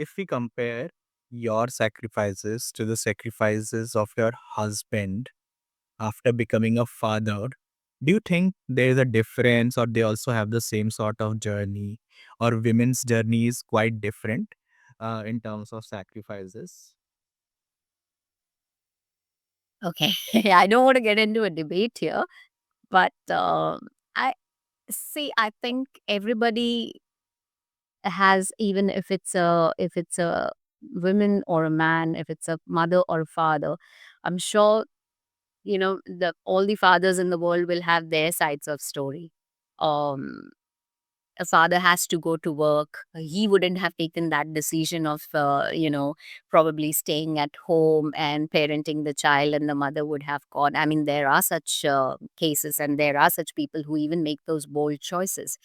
if we compare your sacrifices to the sacrifices of your husband after becoming a father, do you think there is a difference, or they also have the same sort of journey, or women's journey is quite different in terms of sacrifices? Okay. I don't want to get into a debate here, but I see. I think everybody has, even if it's a woman or a man, if it's a mother or a father, I'm sure the all the fathers in the world will have their sides of story. Um, a father has to go to work. He wouldn't have taken that decision of, probably staying at home and parenting the child, and the mother would have gone. I mean, there are such cases, and there are such people who even make those bold choices.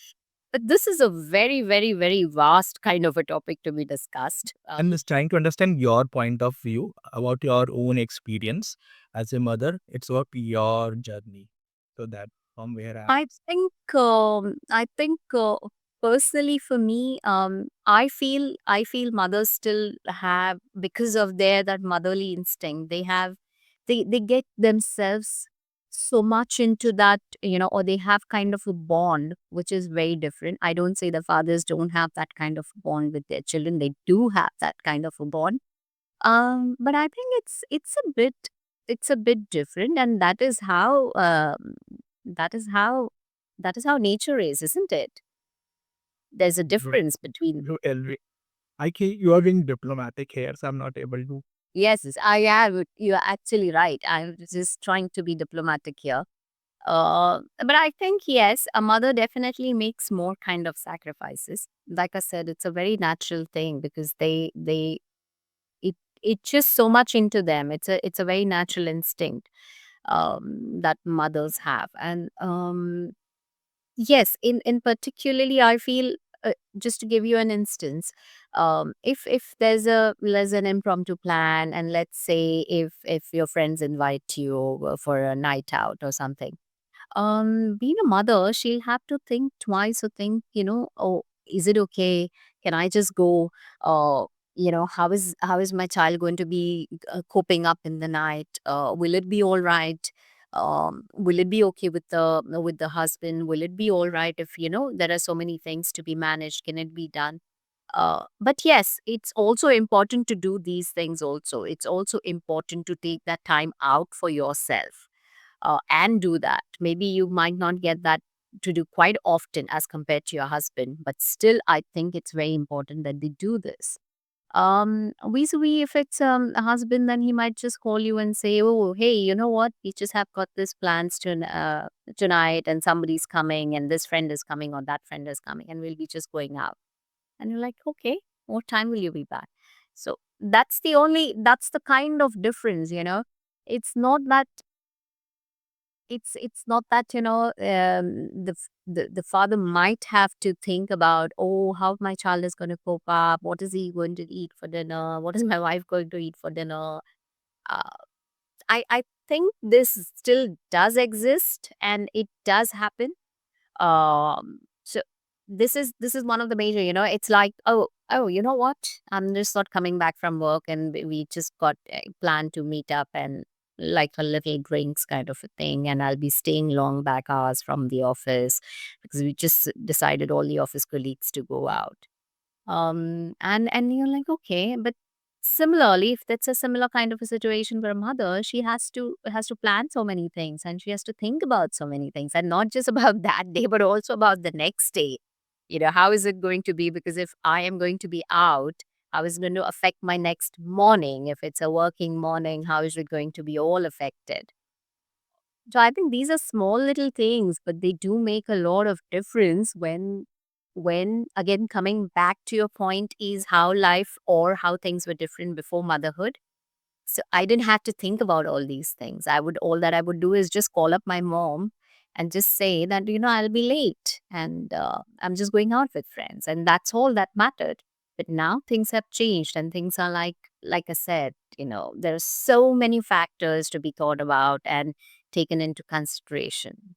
But this is a very, very, very vast kind of a topic to be discussed. I'm just trying to understand your point of view about your own experience as a mother. It's about your journey. So that from where I I think personally for me, I feel mothers still have, because of their that motherly instinct. They get themselves so much into that, or they have kind of a bond which is very different. I don't say the fathers don't have that kind of bond with their children. They do have that kind of a bond. But I think it's a bit different, and that is how that is how nature is, isn't it? There's a you, difference between. you are being diplomatic here, so I'm not able to. Yes, yes, I am. You're actually right. I'm just trying to be diplomatic here. But I think yes, a mother definitely makes more kind of sacrifices. Like I said, it's a very natural thing because it it's just so much into them. It's a very natural instinct that mothers have, and yes, in particularly, I feel, just to give you an instance, if there's an impromptu plan, and let's say if your friends invite you over for a night out or something, being a mother, she'll have to think twice or think, oh, is it okay? Can I just go? How is my child going to be coping up in the night? Will it be all right? Will it be okay with the husband? Will it be all right if there are so many things to be managed? Can it be done? But yes, it's also important to do these things. Also, it's also important to take that time out for yourself, and do that. Maybe you might not get that to do quite often as compared to your husband, but still, I think it's very important that they do this. Vis-a-vis, if it's a husband, then he might just call you and say, "Oh, hey, you know what? We just have got this plans tonight, and somebody's coming, and this friend is coming, or that friend is coming, and we'll be just going out." And you're like, "Okay, what time will you be back?" So that's the kind of difference. It's not that the father might have to think about, oh, how my child is going to cope up, what is he going to eat for dinner, what is my wife going to eat for dinner. uh, I think this still does exist, and it does happen. So this is one of the major, it's like, oh, you know what, I'm just not coming back from work, and we just got a plan to meet up and like a little drinks kind of a thing, and I'll be staying long back hours from the office because we just decided, all the office colleagues, to go out. And you're like, okay, but similarly, if that's a similar kind of a situation for a mother, she has to plan so many things, and she has to think about so many things, and not just about that day, but also about the next day. How is it going to be? Because if I am going to be out, how is it going to affect my next morning? If it's a working morning, how is it going to be all affected? So I think these are small little things, but they do make a lot of difference when again, coming back to your point, is how life or how things were different before motherhood. So I didn't have to think about all these things. All that I would do is just call up my mom and just say that, I'll be late, and I'm just going out with friends, and that's all that mattered. But now things have changed, and things are like I said, there are so many factors to be thought about and taken into consideration.